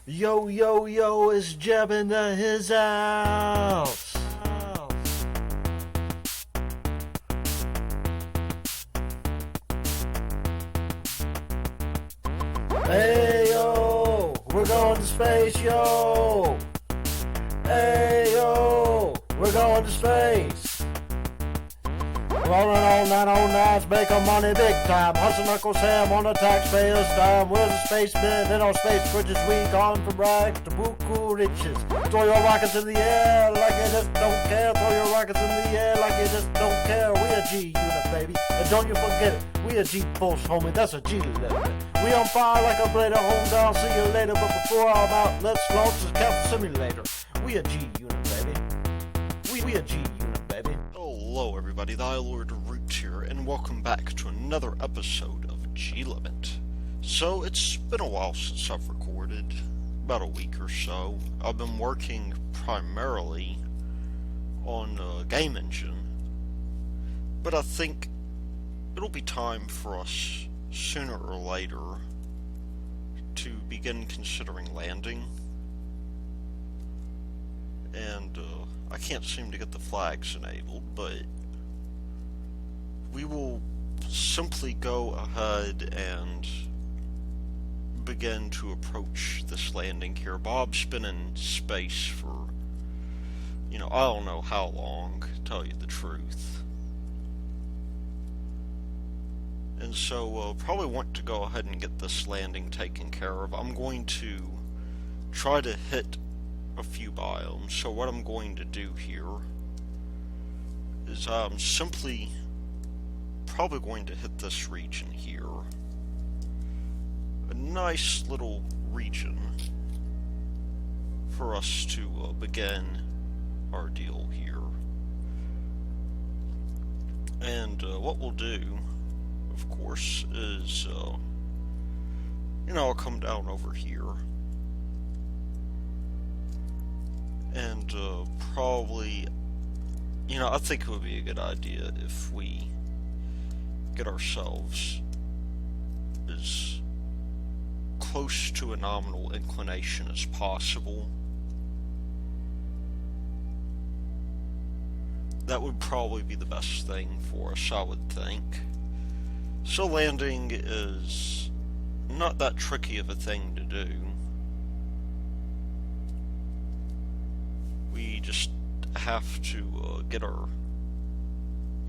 Yo, yo, yo, it's Jeb in his house. Hey, yo, we're going to space, yo. Hey, yo, we're going to space. Rolling on 909s, making money big time. Hustle Uncle Sam on the taxpayer's dime. We're the spacemen in our space bridges. We gone from rags to buku riches. Throw your rockets in the air like you just don't care. Throw your rockets in the air like you just don't care. We a G unit, baby. And don't you forget it. We a G force, homie. That's a G letter. We on fire like a blade of home down. See you later. But before I'm out, let's launch the Captain Simulator. We a G unit, baby. We a G unit, baby. Hello everybody, the Lord Root here, and welcome back to another episode of G-Limit. So, it's been a while since I've recorded, about a week or so. I've been working primarily on a game engine, but I think it'll be time for us, sooner or later, to begin considering landing. And, I can't seem to get the flags enabled, but we will simply go ahead and begin to approach this landing here. Bob's been in space for, I don't know how long, to tell you the truth. And so, probably want to go ahead and get this landing taken care of. I'm going to try to hit a few biomes. So what I'm going to do here is I'm simply probably going to hit this region here. A nice little region for us to begin our deal here. And what we'll do, of course, is I'll come down over here. And probably, I think it would be a good idea if we get ourselves as close to a nominal inclination as possible. That would probably be the best thing for us, I would think. So landing is not that tricky of a thing to do. We just have to get our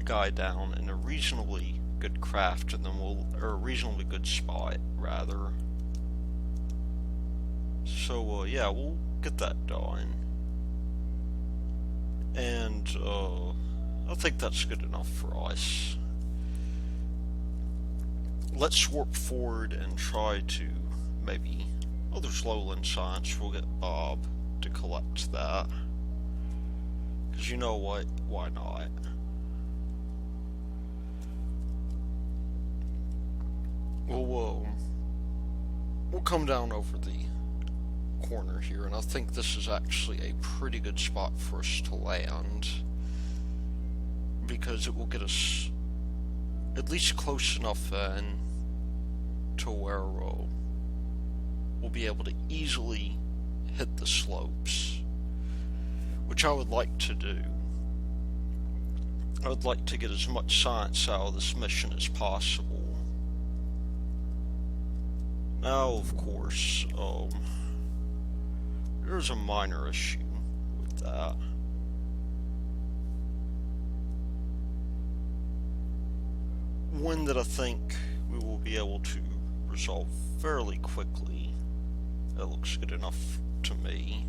guy down in a reasonably good craft, and then or a reasonably good spot, rather. So, yeah, we'll get that done. And, I think that's good enough for us. Let's warp forward and try to maybe... Oh, there's lowland science. We'll get Bob to collect that. Because you know what? Why not? We'll come down over the corner here, and I think this is actually a pretty good spot for us to land. Because it will get us at least close enough in to where we'll be able to easily hit the slopes. Which I would like to do. I would like to get as much science out of this mission as possible. Now, of course, there's a minor issue with that. One that I think we will be able to resolve fairly quickly. That looks good enough to me.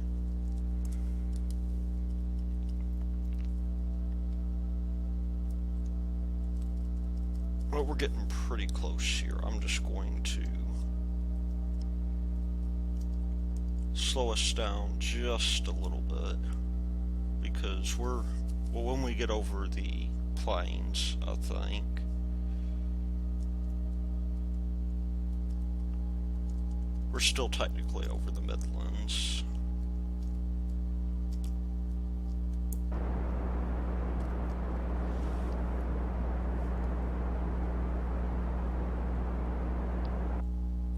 Well, we're getting pretty close here. I'm just going to slow us down just a little bit, because when we get over the plains, I think we're still technically over the Midlands.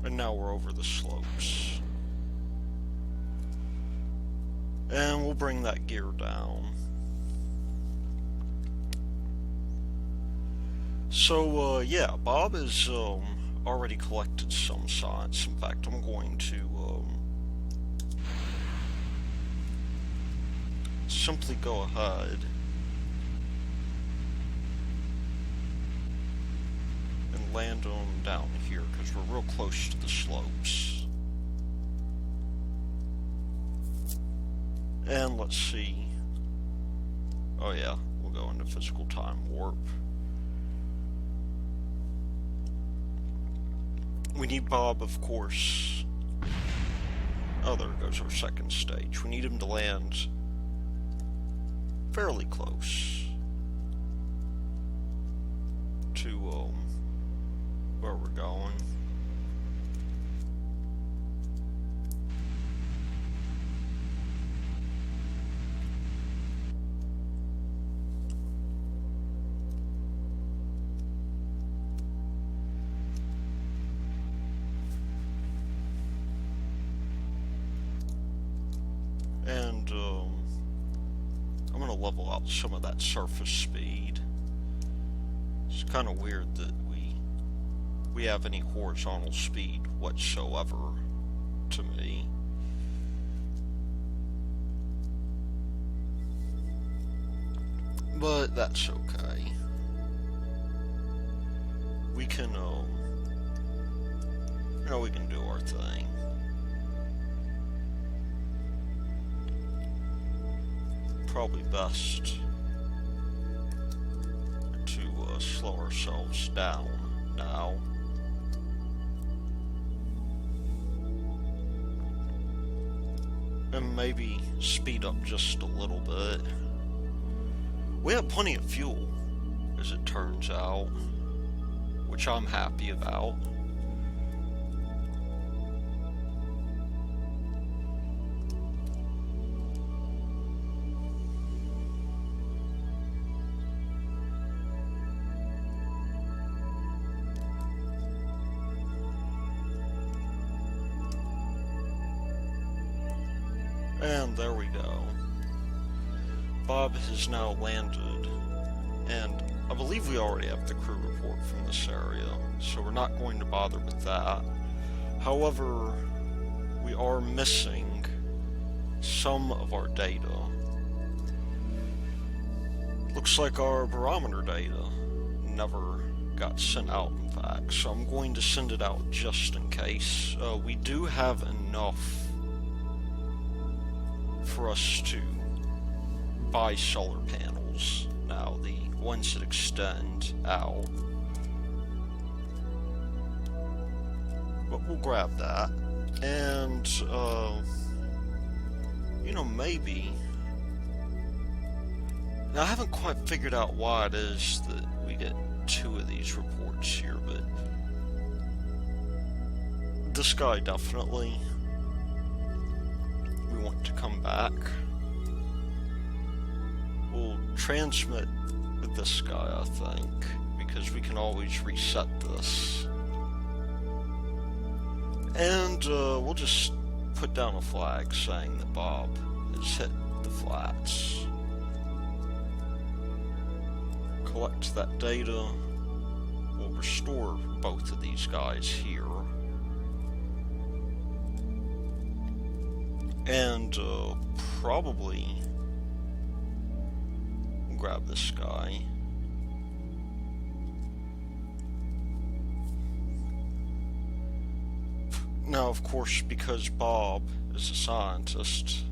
And now we're over the slopes. And we'll bring that gear down. So, yeah, Bob has already collected some science. In fact, I'm going to simply go ahead and land them down here, because we're real close to the slopes. And let's see. Oh yeah, we'll go into physical time warp. We need Bob, of course. Oh, there goes our second stage. We need him to land fairly close to where we're going. And I'm going to level out some of that surface speed. It's kind of weird that we have any horizontal speed whatsoever, to me. But that's okay. We can, we can do our thing. Probably best to slow ourselves down now. And maybe speed up just a little bit. We have plenty of fuel, as it turns out, which I'm happy about. And there we go. Bob has now landed, and I believe we already have the crew report from this area, so we're not going to bother with that. However, we are missing some of our data. Looks like our barometer data never got sent out, in fact, so I'm going to send it out just in case. We do have enough for us to buy solar panels now, the ones that extend out. But we'll grab that. And, maybe... Now, I haven't quite figured out why it is that we get 2 of these reports here, but this guy definitely we want to come back. We'll transmit with this guy, I think, because we can always reset this. And we'll just put down a flag saying that Bob has hit the flats. Collect that data. We'll restore both of these guys here. And probably grab this guy. Now, of course, because Bob is a scientist,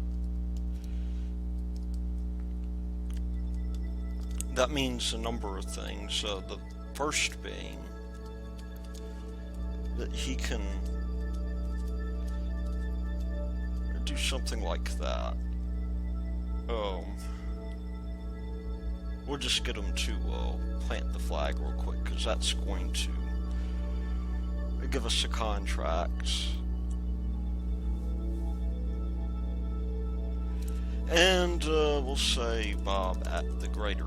that means a number of things. The first being that he can do something like that. We'll just get him to plant the flag real quick, because that's going to give us a contract. And we'll say Bob at the Greater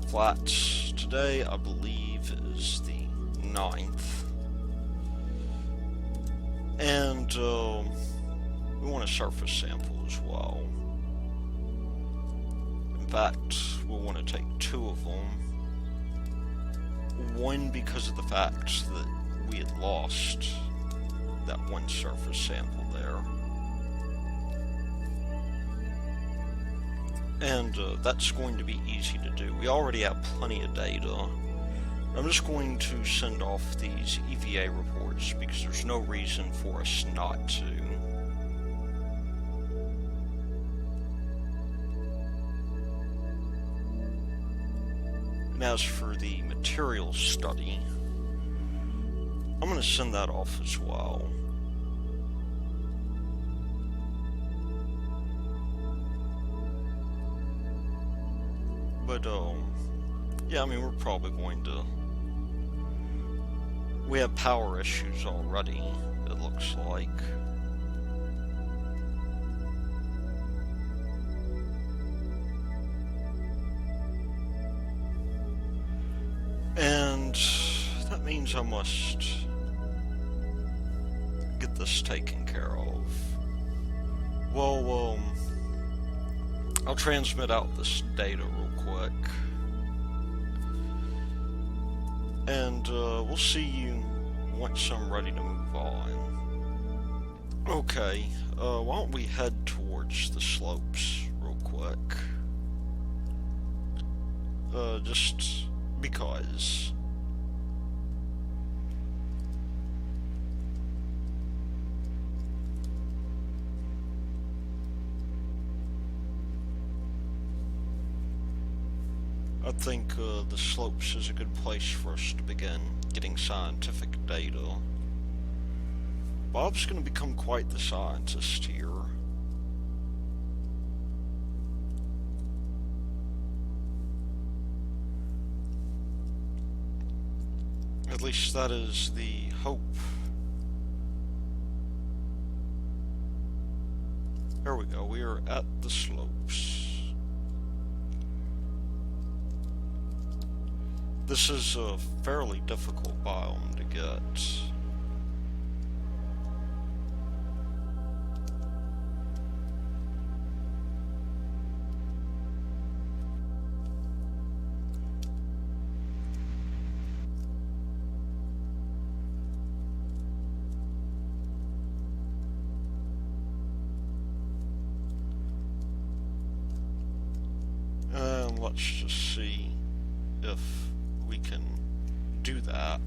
Flats. Today, I believe, is the 9th. And we want a surface sample as well. In fact, we'll want to take 2 of them. One, because of the fact that we had lost that one surface sample there. And that's going to be easy to do. We already have plenty of data. I'm just going to send off these EVA reports because there's no reason for us not to. And as for the materials study, I'm going to send that off as well. But, yeah, I mean, we're probably going to... We have power issues already, it looks like. And that means I must get this taken care of. Well, I'll transmit out this data real quick. And we'll see you once I'm ready to move on. Okay, why don't we head towards the slopes real quick? Just because. I think the slopes is a good place for us to begin getting scientific data. Bob's going to become quite the scientist here. At least that is the hope. There we go, we are at the slopes. This is a fairly difficult biome to get. Let's just see if we can do that.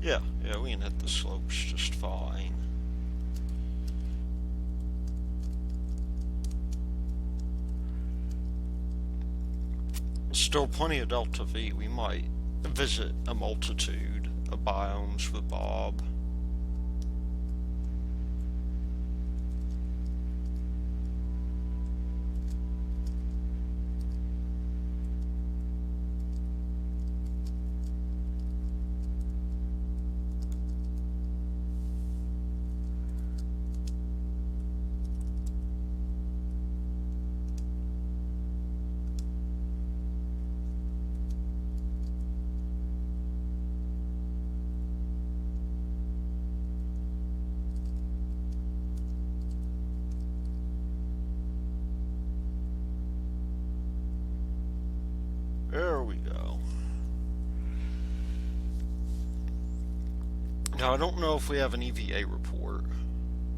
Yeah, we can hit the slopes just fine. Still plenty of Delta V. We might visit a multitude of biomes with Bob. There we go. Now, I don't know if we have an EVA report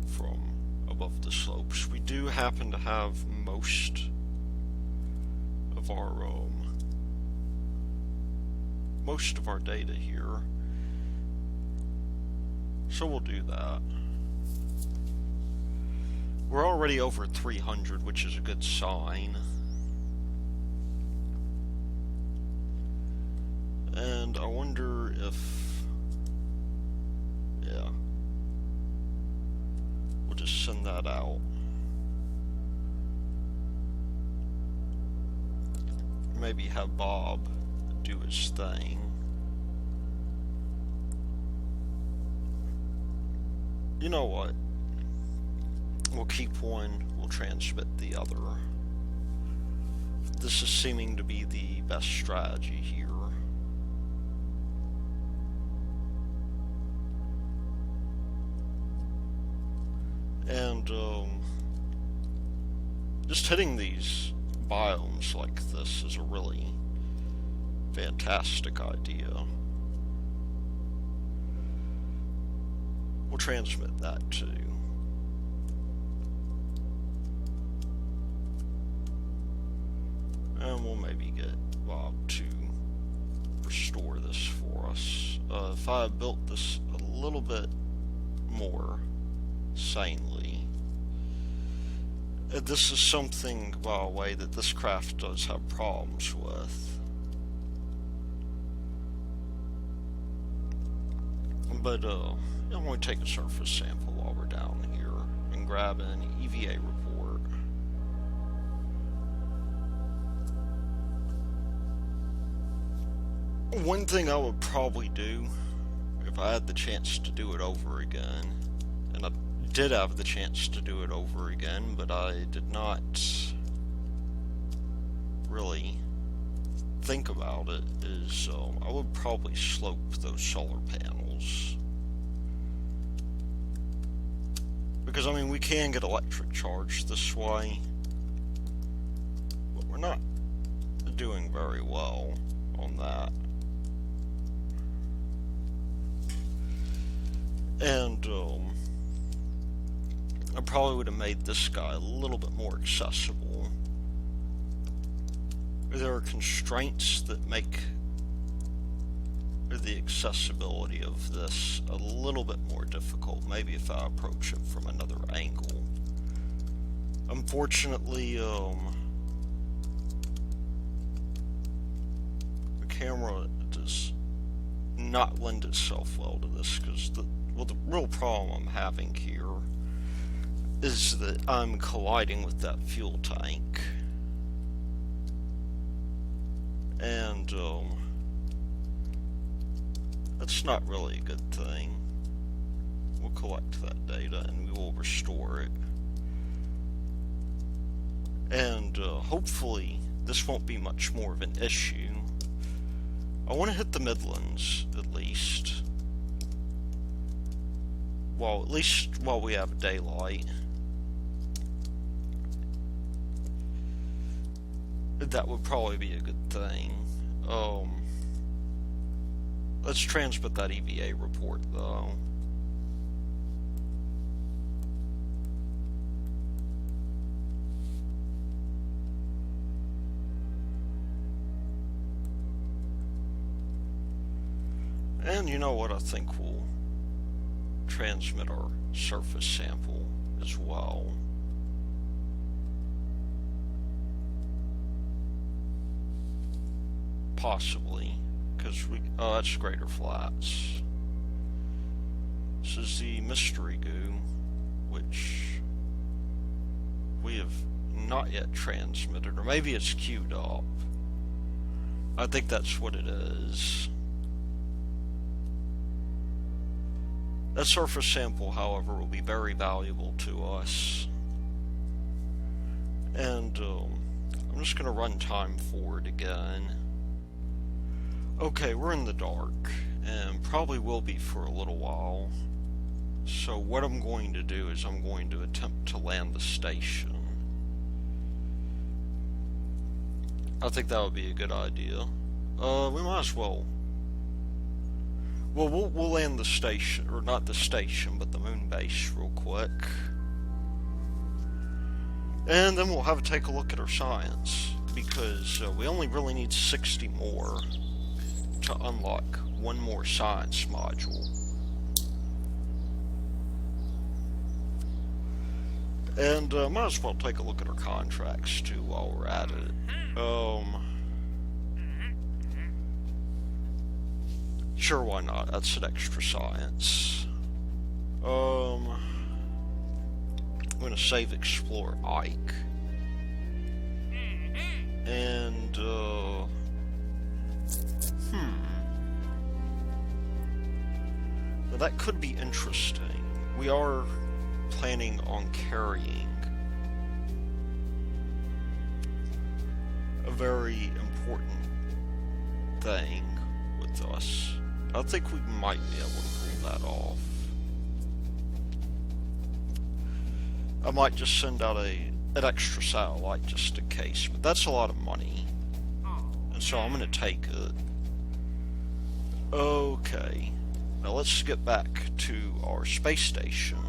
from above the slopes. We do happen to have most of our data here. So we'll do that. We're already over 300, which is a good sign. And I wonder if... yeah. We'll just send that out. Maybe have Bob do his thing. You know what? We'll keep one, we'll transmit the other. This is seeming to be the best strategy here. just hitting these biomes like this is a really fantastic idea. We'll transmit that too. And we'll maybe get Bob to restore this for us. If I built this a little bit more sanely. This is something, by the way, that this craft does have problems with. But, I'm going to take a surface sample while we're down here and grab an EVA report. One thing I would probably do, if I had the chance to do it over again, and I did have the chance to do it over again, but I did not really think about it, is I would probably slope those solar panels. Because, I mean, we can get electric charge this way, but we're not doing very well on that. And, I probably would have made this guy a little bit more accessible. There are constraints that make the accessibility of this a little bit more difficult, maybe if I approach it from another angle. Unfortunately, the camera does not lend itself well to this, because the real problem I'm having here is that I'm colliding with that fuel tank. And, that's not really a good thing. We'll collect that data and we will restore it. And, hopefully this won't be much more of an issue. I want to hit the Midlands, at least. Well, at least while we have daylight. That would probably be a good thing. Let's transmit that EVA report, though. And you know what? I think we'll transmit our surface sample as well. Possibly, because oh, that's Greater Flats. This is the Mystery Goo, which we have not yet transmitted, or maybe it's queued up. I think that's what it is. That surface sample, however, will be very valuable to us. And I'm just going to run time forward again. Okay, we're in the dark, and probably will be for a little while. So what I'm going to do is I'm going to attempt to land the station. I think that would be a good idea. We might as well. Well, we'll land the station, or not the station, but the moon base real quick. And then we'll have to take a look at our science, because we only really need 60 more to unlock one more science module. And might as well take a look at our contracts too while we're at it. Sure, why not? That's an extra science. I'm gonna save Explore Ike. And now that could be interesting. We are planning on carrying a very important thing with us. I think we might be able to pull that off. I might just send out a an extra satellite just in case, but that's a lot of money, and so I'm gonna take it. Okay, now let's get back to our space station,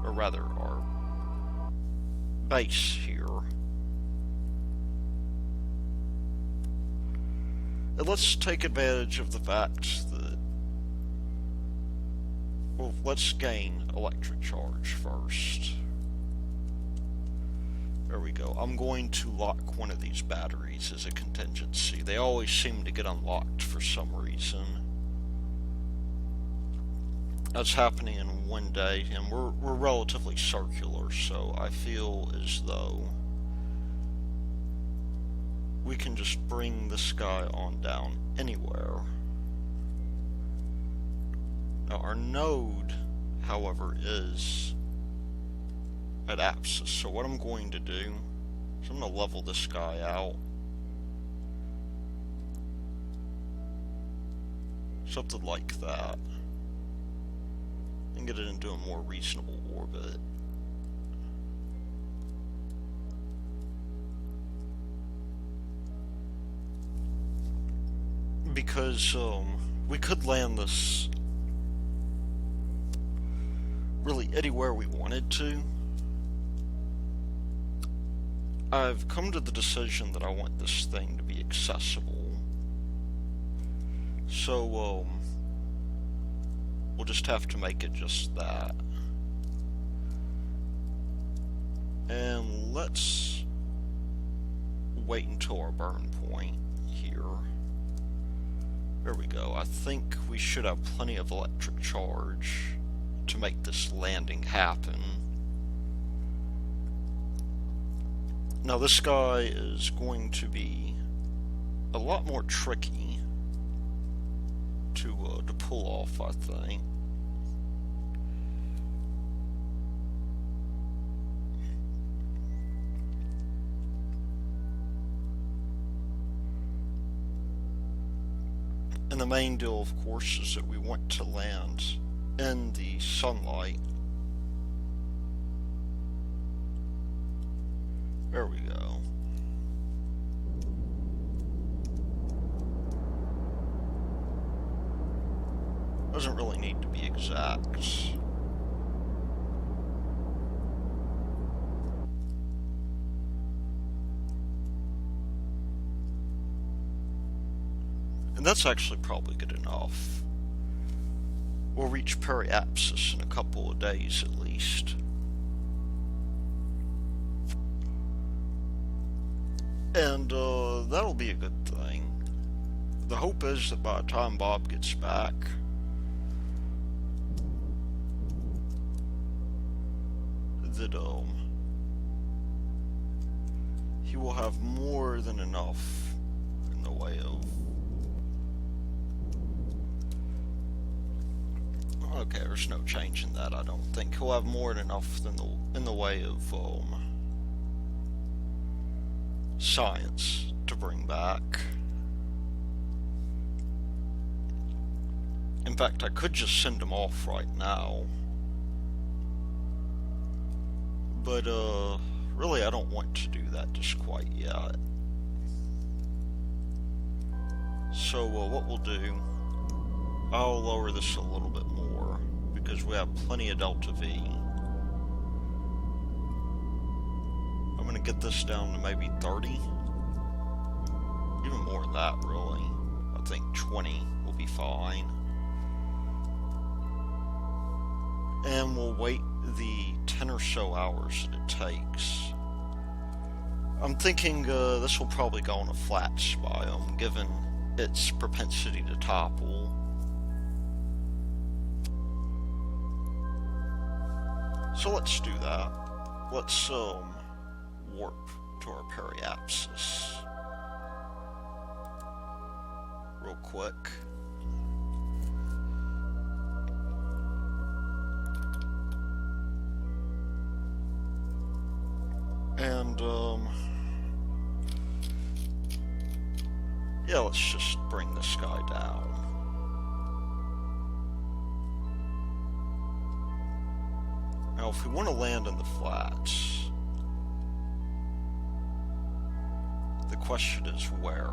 or rather our base here, and let's take advantage of the fact that, well, let's gain electric charge first. There we go. I'm going to lock one of these batteries as a contingency. They always seem to get unlocked for some reason. That's happening in one day, and we're relatively circular, so I feel as though we can just bring this guy on down anywhere. Now our node, however, is at Apsis, so what I'm going to do is I'm going to level this guy out. Something like that. And get it into a more reasonable orbit. Because we could land this really anywhere we wanted to. I've come to the decision that I want this thing to be accessible. So, we'll just have to make it just that. And let's wait until our burn point here. There we go. I think we should have plenty of electric charge to make this landing happen. Now this guy is going to be a lot more tricky to pull off, I think. And the main deal, of course, is that we want to land in the sunlight. There we go. Doesn't really need to be exact. And that's actually probably good enough. We'll reach periapsis in a couple of days at least. And that'll be a good thing. The hope is that by the time Bob gets back, that he will have more than enough in the way of... Okay, there's no change in that, I don't think. He'll have more than enough in the way of science to bring back. In fact, I could just send him off right now. But, really I don't want to do that just quite yet. So, what we'll do, I'll lower this a little bit more, because we have plenty of delta V. I'm gonna get this down to maybe 30. Even more than that, really. I think 20 will be fine. And we'll wait the 10 or so hours that it takes. I'm thinking this will probably go on a flat biome, given its propensity to topple. So let's do that. Let's warp to our periapsis real quick. And yeah, let's just bring this guy down. Now, if we want to land in the flats, The question is where.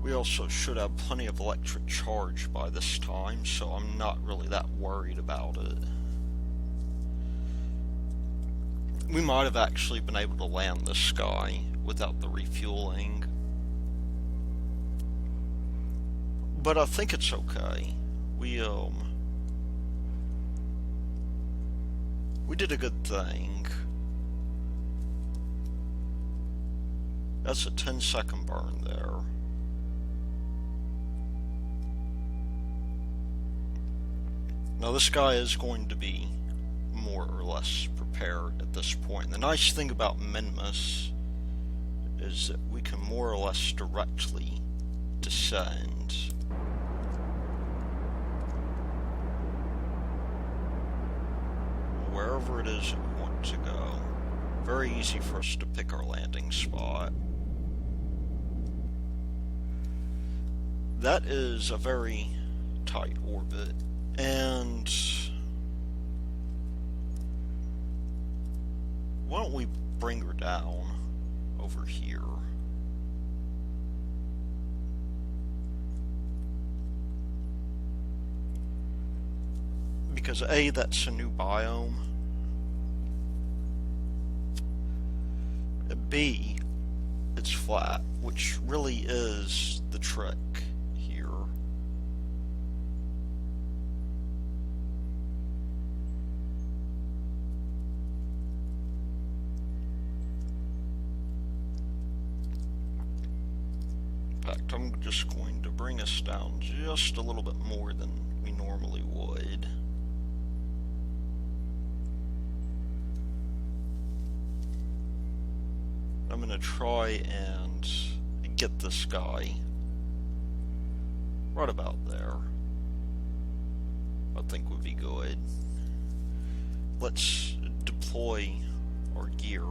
We also should have plenty of electric charge by this time, so I'm not really that worried about it. We might have actually been able to land this guy without the refueling. But I think it's okay. We did a good thing. That's a 10-second burn there. Now this guy is going to be more or less prepared at this point. The nice thing about Minmus is that we can more or less directly descend. Wherever it is that we want to go. Very easy for us to pick our landing spot. That is a very tight orbit, and why don't we bring her down over here? Because A, that's a new biome. B, it's flat, which really is the trick here. In fact, I'm just going to bring us down just a little bit more than we normally would. I'm going to try and get this guy right about there. I think would be good. Let's deploy our gear.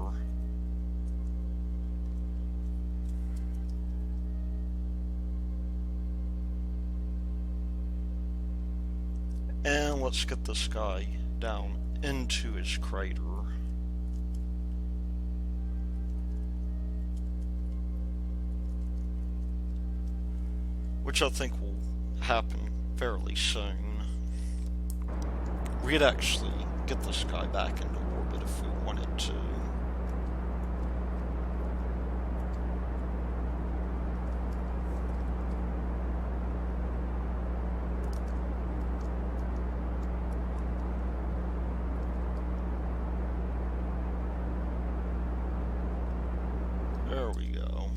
And let's get this guy down into his crater. Which I think will happen fairly soon. We could actually get this guy back into orbit if we wanted to. There we go.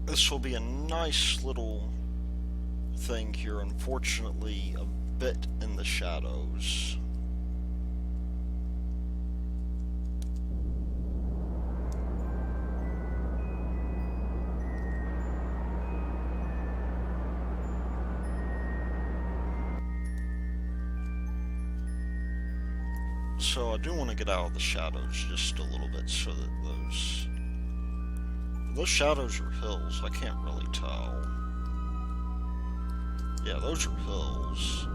This will be a nice little thing here, unfortunately a bit in the shadows. So I do want to get out of the shadows just a little bit so that those shadows are hills. I can't really tell. Yeah, those are hills.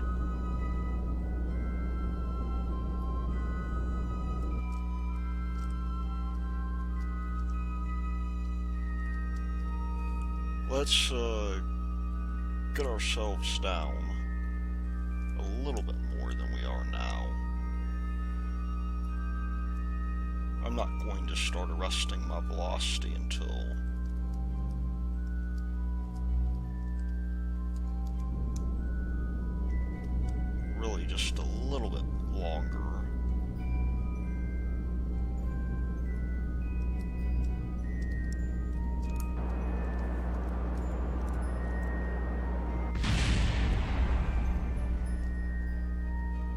Let's get ourselves down a little bit more than we are now. I'm not going to start arresting my velocity until really just a little bit longer.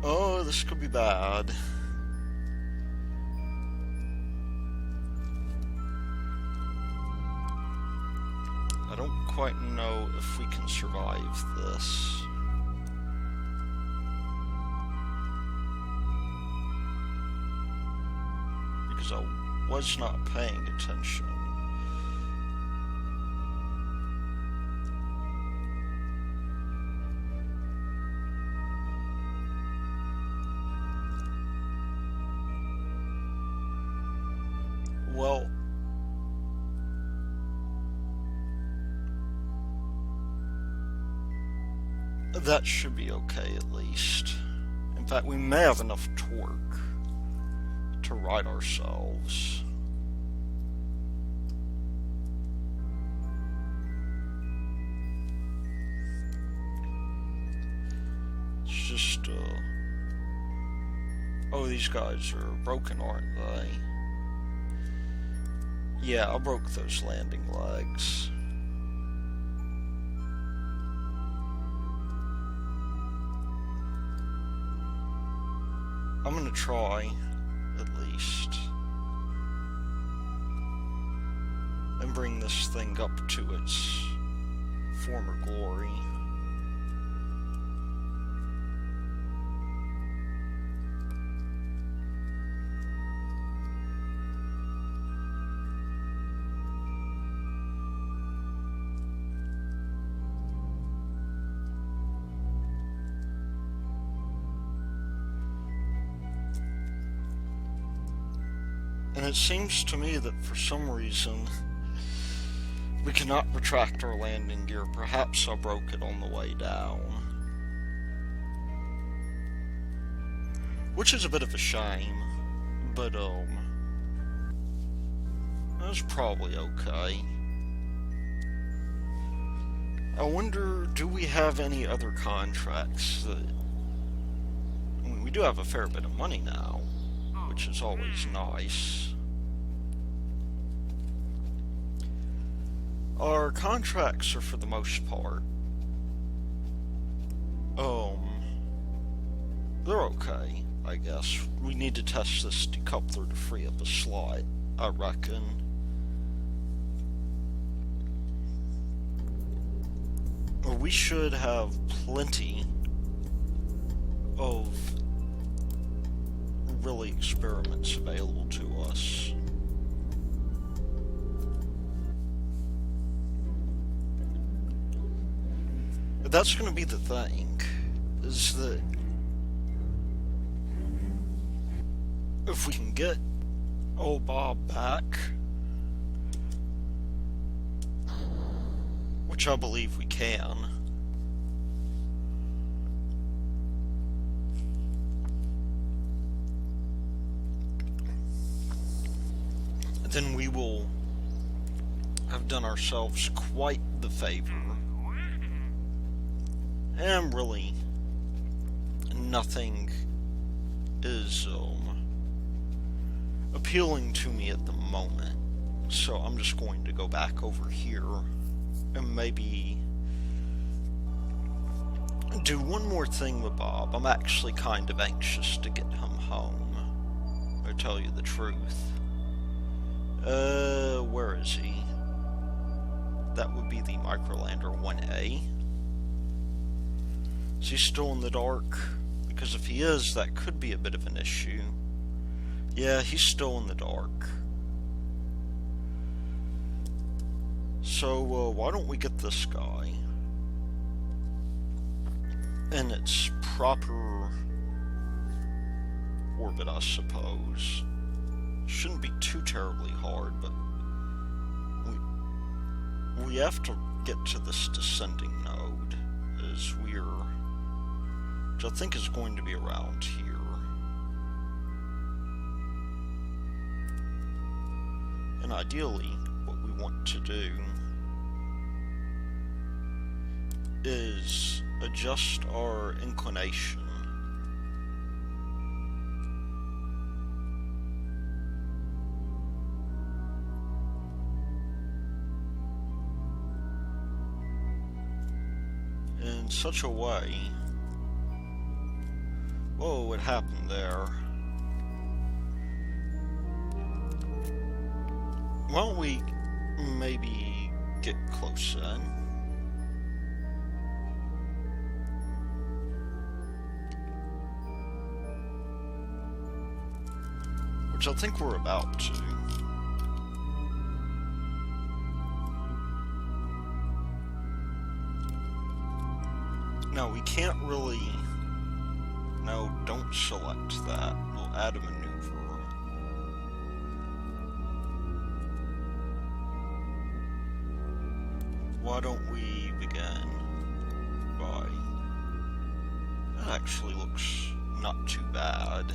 Oh, this could be bad. I don't quite know if we can survive this. Because I was not paying attention. Well, that should be okay at least. In fact, we may have enough torque to right ourselves. It's just, oh, these guys are broken, aren't they? Yeah, I broke those landing legs. I'm gonna try, at least, and bring this thing up to its former glory. And it seems to me that for some reason we cannot retract our landing gear. Perhaps I broke it on the way down. Which is a bit of a shame, but that's probably okay. I wonder, do we have any other contracts that... I mean, we do have a fair bit of money now, which is always nice. Our contracts are, for the most part, they're okay, I guess. We need to test this decoupler to free up a slot, I reckon. We should have plenty of really experiments available to us. That's going to be the thing, is that if we can get old Bob back, which I believe we can, then we will have done ourselves quite the favor. And really, nothing is appealing to me at the moment. So I'm just going to go back over here and maybe do one more thing with Bob. I'm actually kind of anxious to get him home, to tell you the truth. Where is he? That would be the Microlander 1A. Is he still in the dark? Because if he is, that could be a bit of an issue. Yeah, he's still in the dark. So, why don't we get this guy in its proper orbit, I suppose. Shouldn't be too terribly hard, but we have to get to this descending node, as we're... which I think is going to be around here. And ideally, what we want to do is adjust our inclination in such a way... Whoa, what happened there? Why don't we maybe get close in? Which I think we're about to. No, we can't really... No, don't select that. We'll add a maneuver. Why don't we begin by... That actually looks not too bad.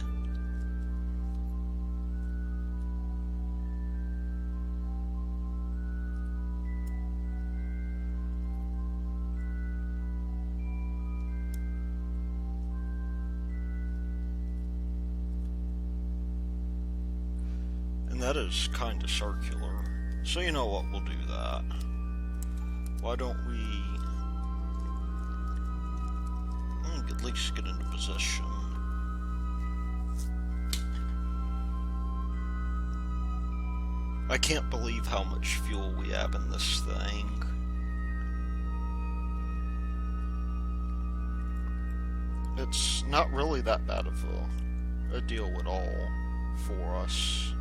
And that is kind of circular. So you know what, we'll do that. Why don't we at least get into position? I can't believe how much fuel we have in this thing. It's not really that bad of a deal at all for us.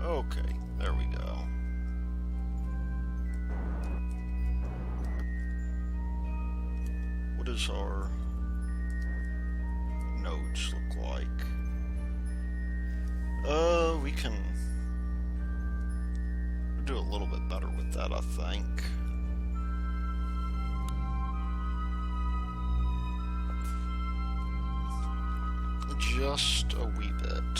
Okay, there we go. What does our nodes look like? We can do a little bit better with that, I think. Just a wee bit.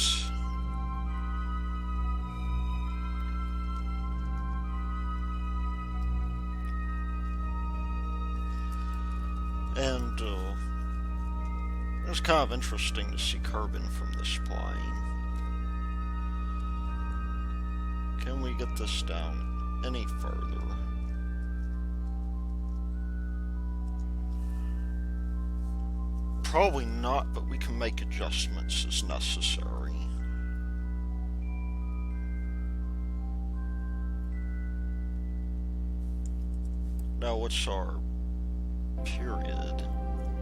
And it's kind of interesting to see carbon from this plane. Can we get this down any further? Probably not, but we can make adjustments as necessary. Now, what's our period?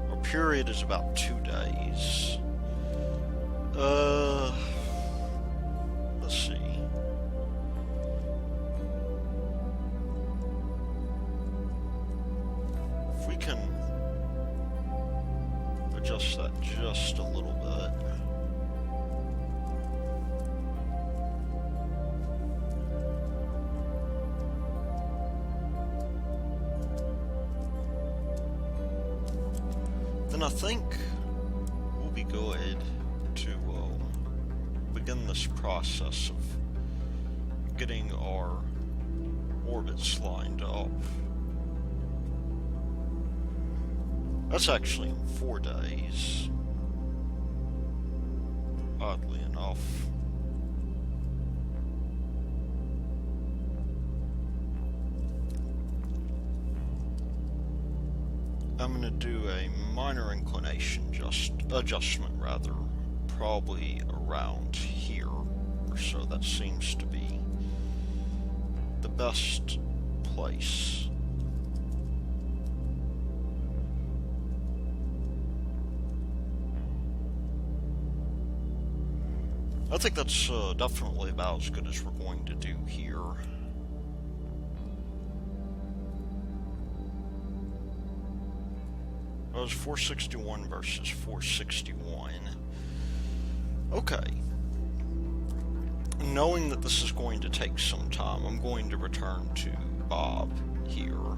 Our period is about 2 days. Let's see. If we can adjust that just a little bit. Then I think we'll be good to begin this process of getting our orbits lined up. That's actually in 4 days, oddly enough. I'm going to do a minor inclination adjustment, probably around here or so. That seems to be the best place. I think that's definitely about as good as we're going to do here. It was 461 versus 461. Okay. Knowing that this is going to take some time, I'm going to return to Bob here.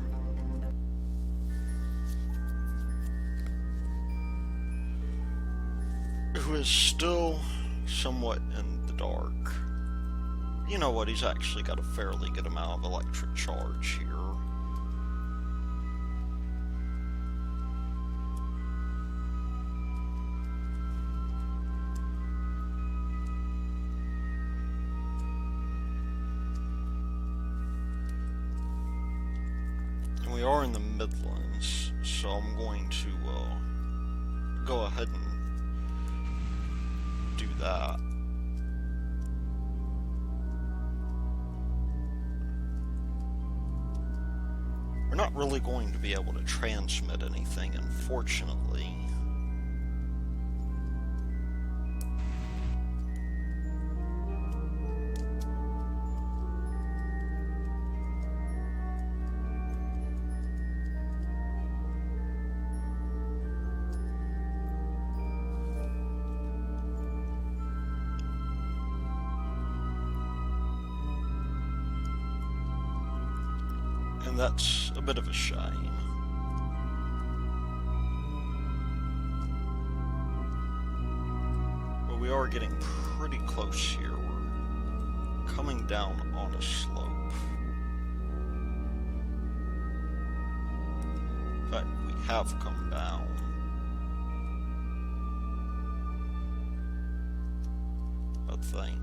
Who is still somewhat in the dark. You know what, he's actually got a fairly good amount of electric charge here. And we are in the Midlands, so I'm going to go ahead and do that. We're not really going to be able to transmit anything, unfortunately. And that's a bit of a shame. But we are getting pretty close here. We're coming down on a slope. In fact, we have come down. I think.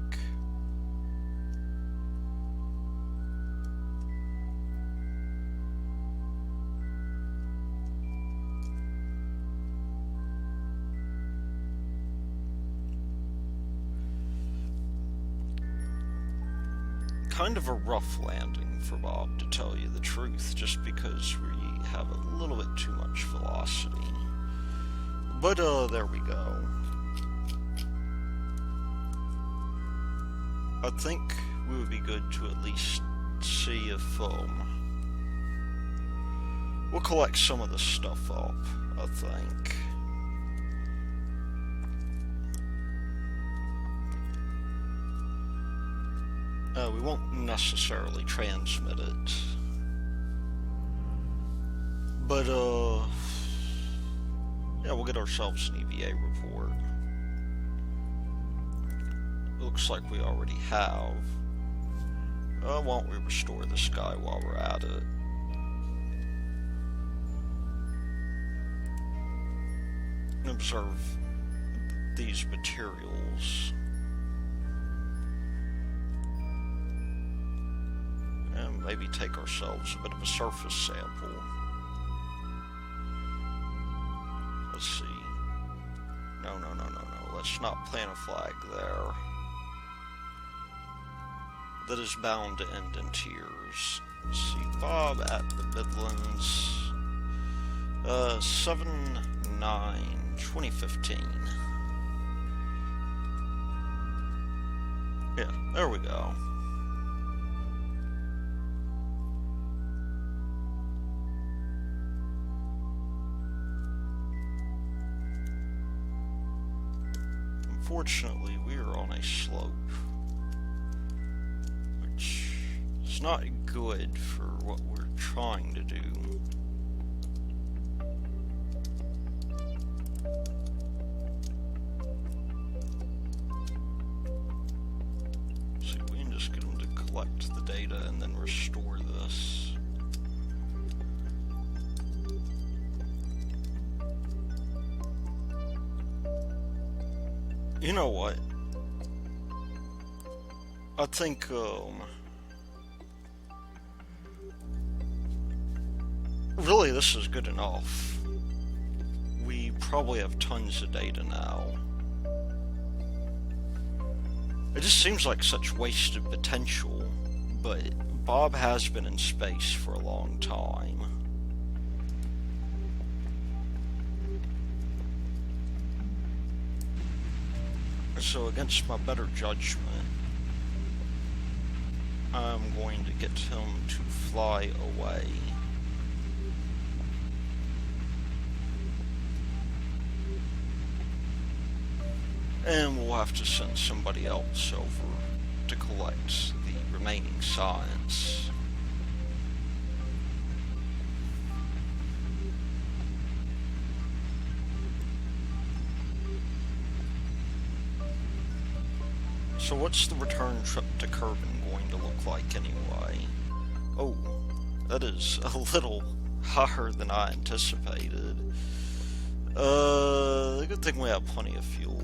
Kind of a rough landing for Bob, to tell you the truth, just because we have a little bit too much velocity. But, there we go. I think we would be good to at least see if, we'll collect some of this stuff up, I think. We won't necessarily transmit it. But, yeah, we'll get ourselves an EVA report. Looks like we already have. Why don't we restore this guy while we're at it? And observe these materials. And maybe take ourselves a bit of a surface sample. Let's see. No. Let's not plant a flag there. That is bound to end in tears. Let's see, Bob at the Midlands. 7/9/2015. Yeah, there we go. Unfortunately, we are on a slope, which is not good for what we're trying to do. See, we can just get them to collect the data and then restore this. You know what? I think, really this is good enough. We probably have tons of data now. It just seems like such wasted potential, but Bob has been in space for a long time. So against my better judgment, I'm going to get him to fly away. And we'll have to send somebody else over to collect the remaining science. So what's the return trip to Kerbin going to look like anyway? Oh, that is a little higher than I anticipated. Good thing we have plenty of fuel.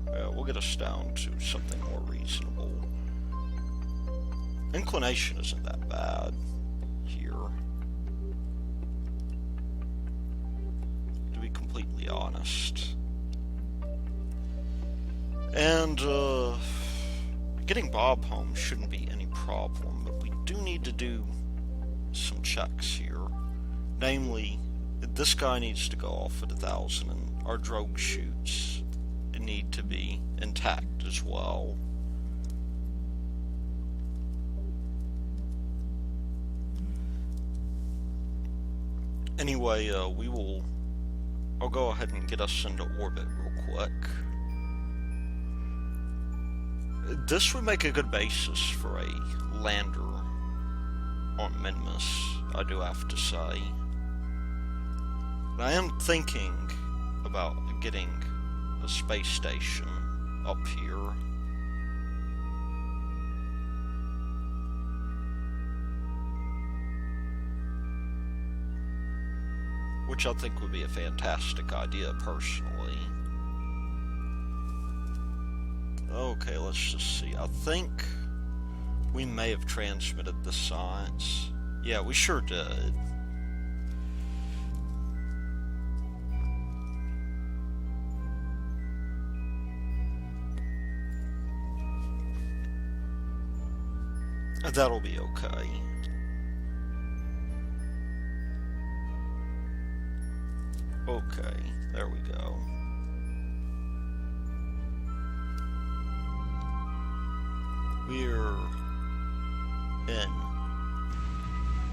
Yeah, we'll get us down to something more reasonable. Inclination isn't that bad here, to be completely honest. And, getting Bob home shouldn't be any problem, but we do need to do some checks here. Namely, this guy needs to go off at 1,000, and our drogue chutes need to be intact as well. Anyway, I'll go ahead and get us into orbit real quick. This would make a good basis for a lander on Minmus, I do have to say. And I am thinking about getting a space station up here. Which I think would be a fantastic idea, personally. Okay, let's just see. I think we may have transmitted the science. Yeah, we sure did. That'll be okay. Okay, there we go.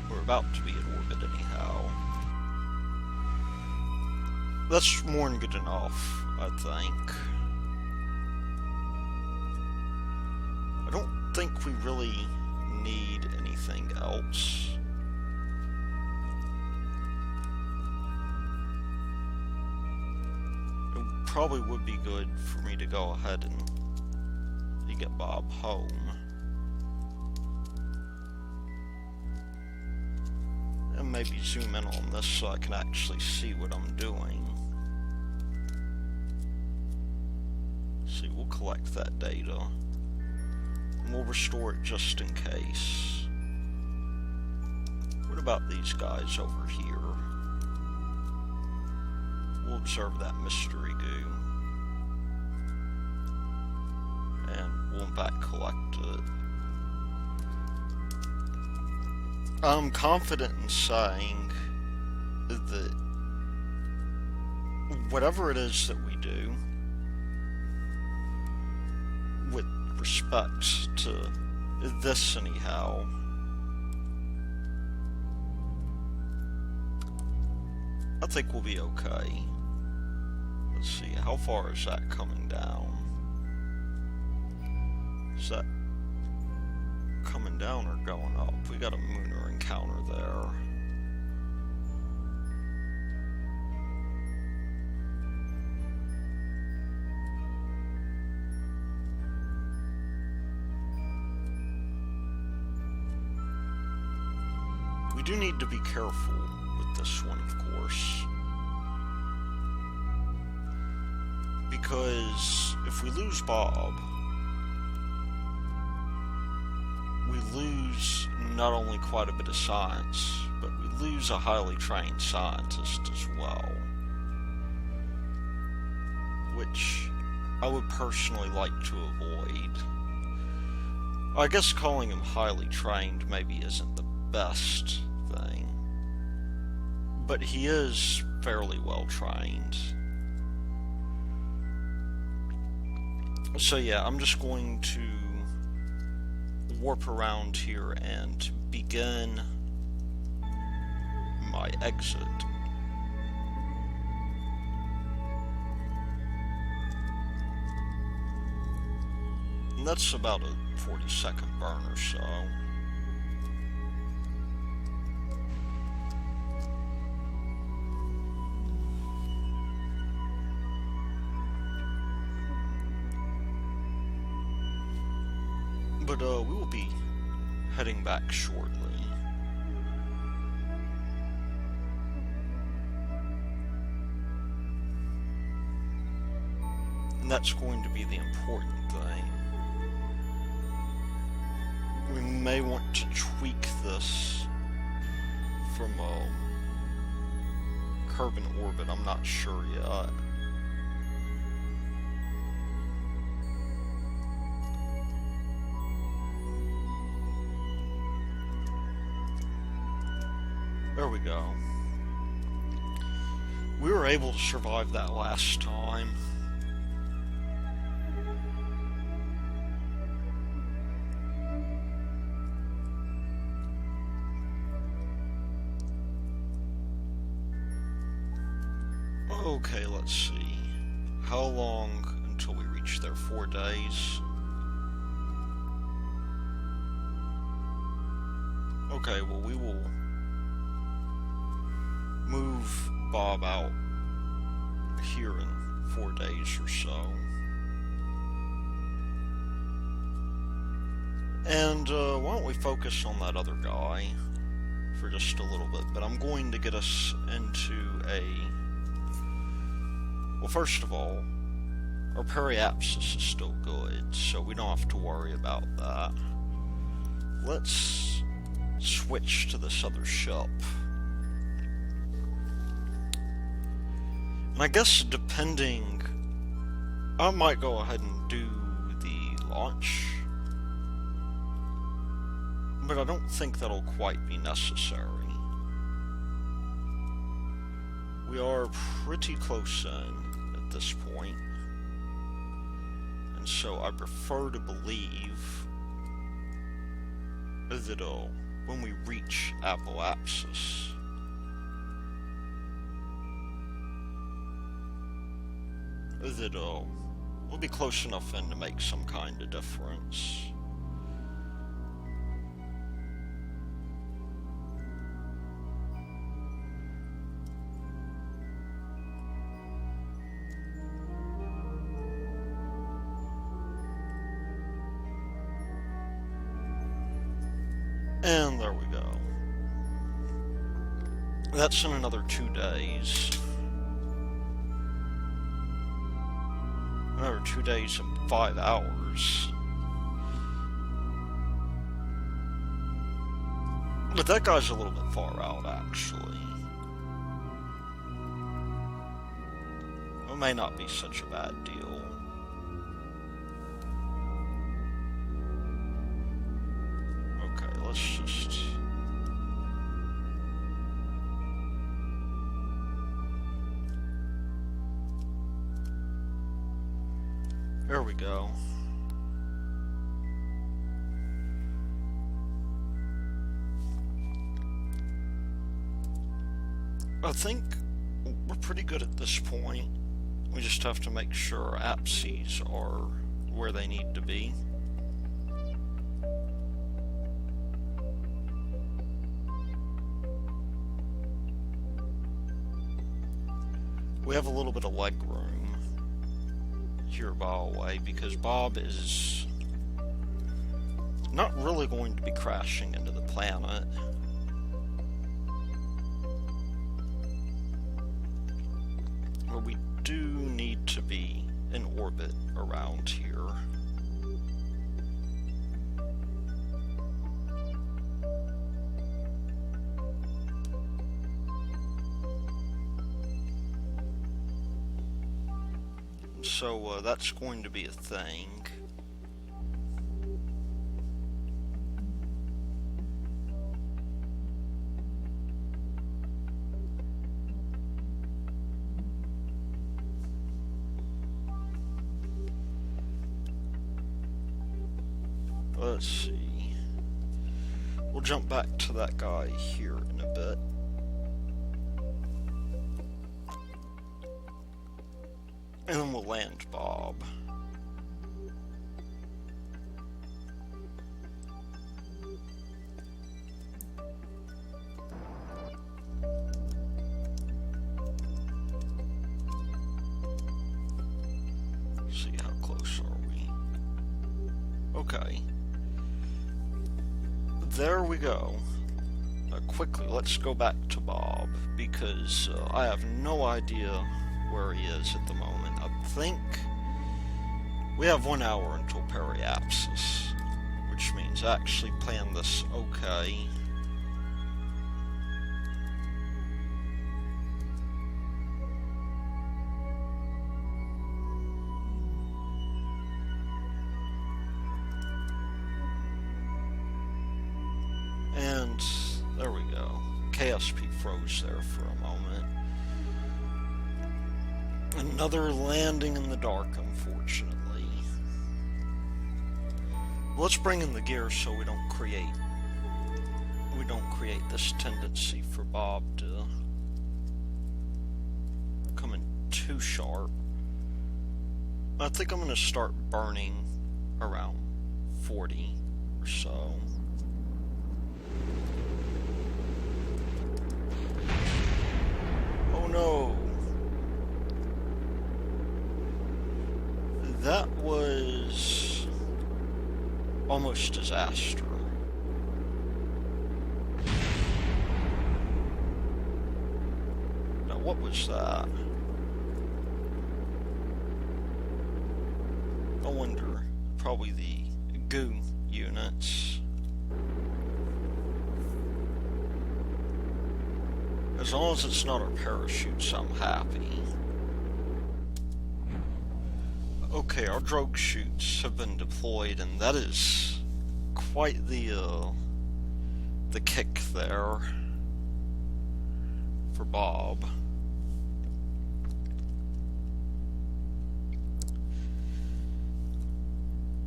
We're about to be in orbit anyhow. That's more than good enough, I think. I don't think we really need anything else. It probably would be good for me to go ahead and get Bob home. And maybe zoom in on this so I can actually see what I'm doing. See, we'll collect that data. And we'll restore it just in case. What about these guys over here? We'll observe that mystery goo. And we'll in fact collect it. I'm confident in saying that whatever it is that we do, with respect to this anyhow, I think we'll be okay. Let's see, how far is that coming down? Is that coming down or going up? We got a lunar encounter there. We do need to be careful with this one, of course. Because if we lose Bob, we lose not only quite a bit of science, but we lose a highly trained scientist as well. Which I would personally like to avoid. I guess calling him highly trained maybe isn't the best thing, but he is fairly well trained. So yeah, I'm just going to warp around here and begin my exit. And that's about a 40-second burn or so. But we will be heading back shortly. And that's going to be the important thing. We may want to tweak this from a Kerbin orbit, I'm not sure yet. There we go. We were able to survive that last time. Okay, let's see. How long until we reach there? 4 days? Okay, well, we will move Bob out here in 4 days or so. And why don't we focus on that other guy for just a little bit. But I'm going to get us into a... Well, first of all, our periapsis is still good, so we don't have to worry about that. Let's switch to this other ship. And I guess depending... I might go ahead and do the launch. But I don't think that'll quite be necessary. We are pretty close in at this point. And so I prefer to believe that when we reach apoapsis, that we'll be close enough in to make some kind of difference. And there we go. That's in another 2 days. Another 2 days and 5 hours. But that guy's a little bit far out, actually. It may not be such a bad deal. Let's just... There we go. I think we're pretty good at this point. We just have to make sure our apses are where they need to be. We have a little bit of leg room here by the way, because Bob is not really going to be crashing into the planet. But we do need to be in orbit around here. So that's going to be a thing. Let's see. We'll jump back to that guy here in a bit. And then we'll land Bob. See, how close are we? Okay. There we go. Quickly, let's go back to Bob, because I have no idea where he is at the moment. I think we have 1 hour until periapsis, which means I actually planned this okay. And there we go. KSP froze there for a moment. Another landing in the dark, unfortunately. Let's bring in the gear so we don't create this tendency for Bob to come in too sharp. I think I'm going to start burning around 40 or so. almost disaster. Now, what was that? I wonder. Probably the goo units. As long as it's not our parachutes, I'm happy. Okay, our drogue chutes have been deployed, and that is quite the kick there for Bob.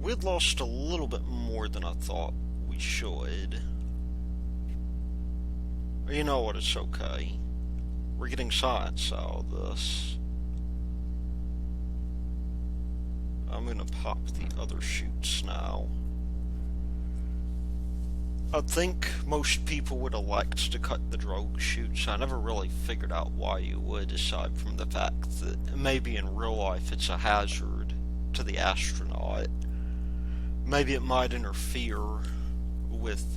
We'd lost a little bit more than I thought we should. You know what, it's okay. We're getting science out of this. I'm gonna pop the other chutes now. I think most people would have liked to cut the drogue chutes. I never really figured out why you would, aside from the fact that maybe in real life it's a hazard to the astronaut. Maybe it might interfere with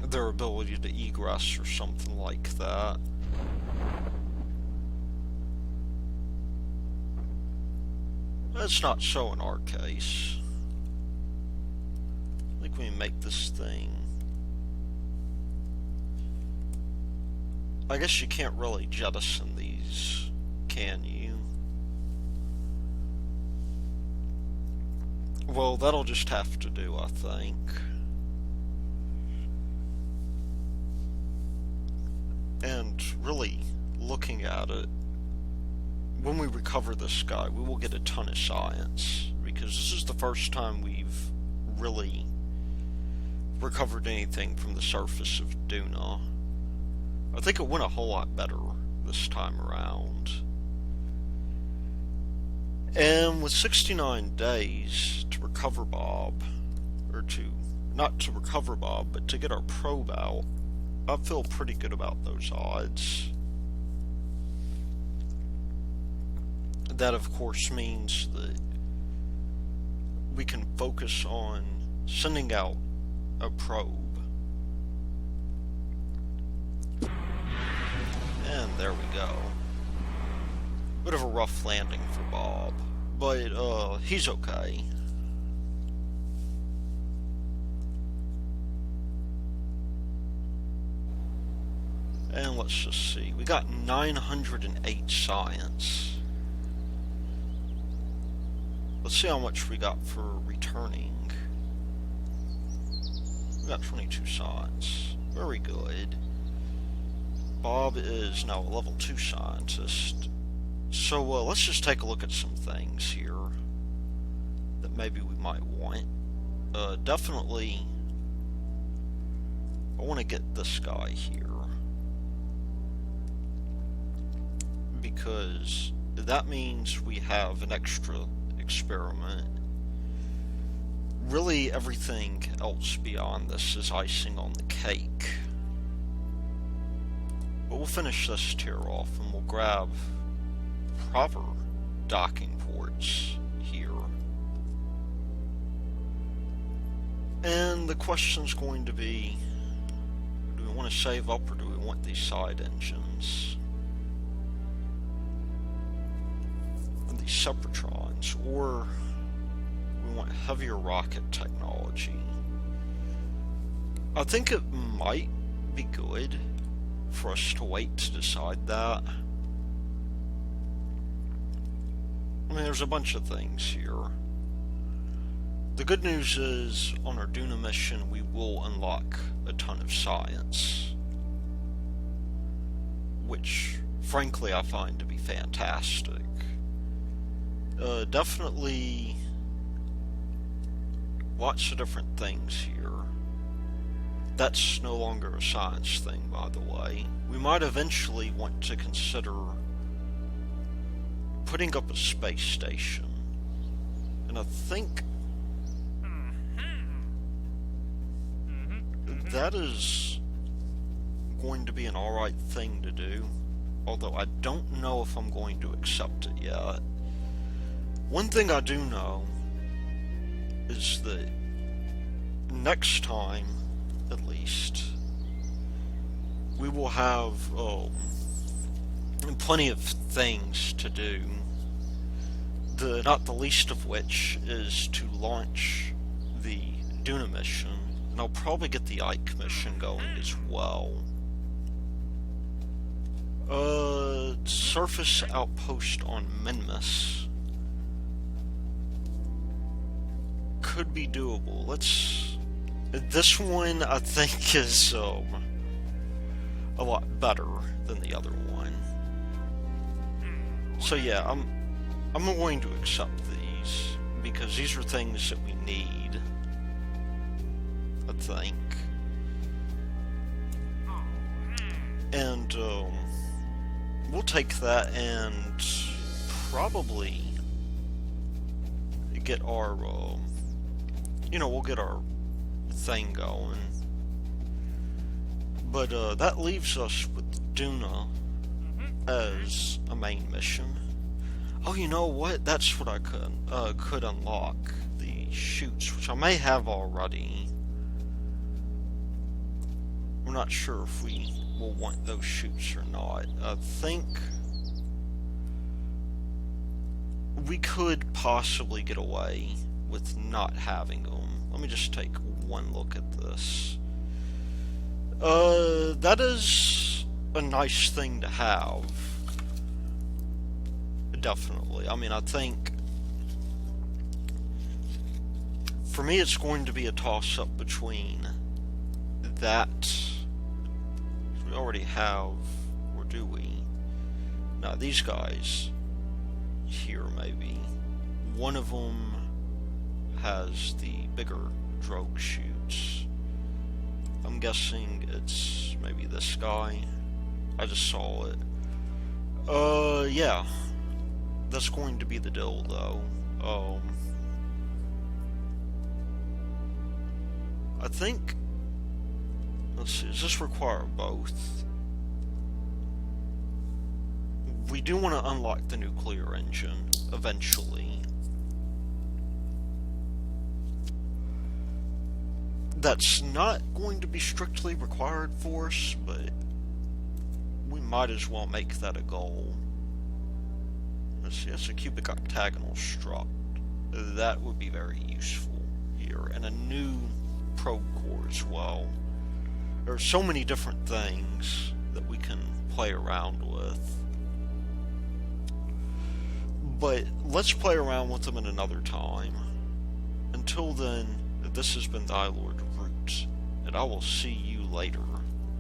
their ability to egress or something like that. That's not so in our case. I think we make this thing. I guess you can't really jettison these, can you? Well, that'll just have to do, I think. And really, looking at it, when we recover this guy, we will get a ton of science, because this is the first time we've really recovered anything from the surface of Duna. I think it went a whole lot better this time around. And with 69 days to recover Bob, or not to recover Bob, but to get our probe out, I feel pretty good about those odds. That, of course, means that we can focus on sending out a probe. And there we go. Bit of a rough landing for Bob, but he's okay. And let's just see. We got 908 science. Let's see how much we got for returning. We got 22 science. Very good. Bob is now a level 2 scientist. So let's just take a look at some things here that maybe we might want. Definitely, I want to get this guy here, because that means we have an extra experiment. Really, everything else beyond this is icing on the cake. But we'll finish this tier off and we'll grab proper docking ports here. And the question's going to be, do we want to save up or do we want these side engines? And these Separatrons, or we want heavier rocket technology. I think it might be good for us to wait to decide that. I mean, there's a bunch of things here. The good news is, on our Duna mission, we will unlock a ton of science, which, frankly, I find to be fantastic. Definitely lots of different things here. That's no longer a science thing, by the way. We might eventually want to consider putting up a space station. And I think that is going to be an alright thing to do. Although I don't know if I'm going to accept it yet. One thing I do know is that next time, at least, we will have plenty of things to do. Not the least of which is to launch the Duna Mission, and I'll probably get the Ike mission going as well. Surface outpost on Minmus could be doable. This one I think is a lot better than the other one. So yeah, I'm going to accept these because these are things that we need, I think. And we'll take that and probably get our we'll get our thing going. But that leaves us with Duna as a main mission. Oh, you know what? That's what I could unlock, the chutes, which I may have already. I'm not sure if we will want those chutes or not. I think we could possibly get away with not having them. Let me just take one look at this. That is a nice thing to have. Definitely. I mean, I think for me it's going to be a toss-up between that. We already have, or do we? Now these guys here, maybe. One of them has the bigger drogue chutes. I'm guessing it's maybe this guy. I just saw it. Yeah. That's going to be the deal, though. I think... Let's see, does this require both? We do want to unlock the nuclear engine, eventually. That's not going to be strictly required for us, but we might as well make that a goal. Let's see, that's a cubic octagonal struct. That would be very useful here. And a new probe core as well. There are so many different things that we can play around with. But let's play around with them at another time. Until then, this has been Thy Lord Root, and I will see you later.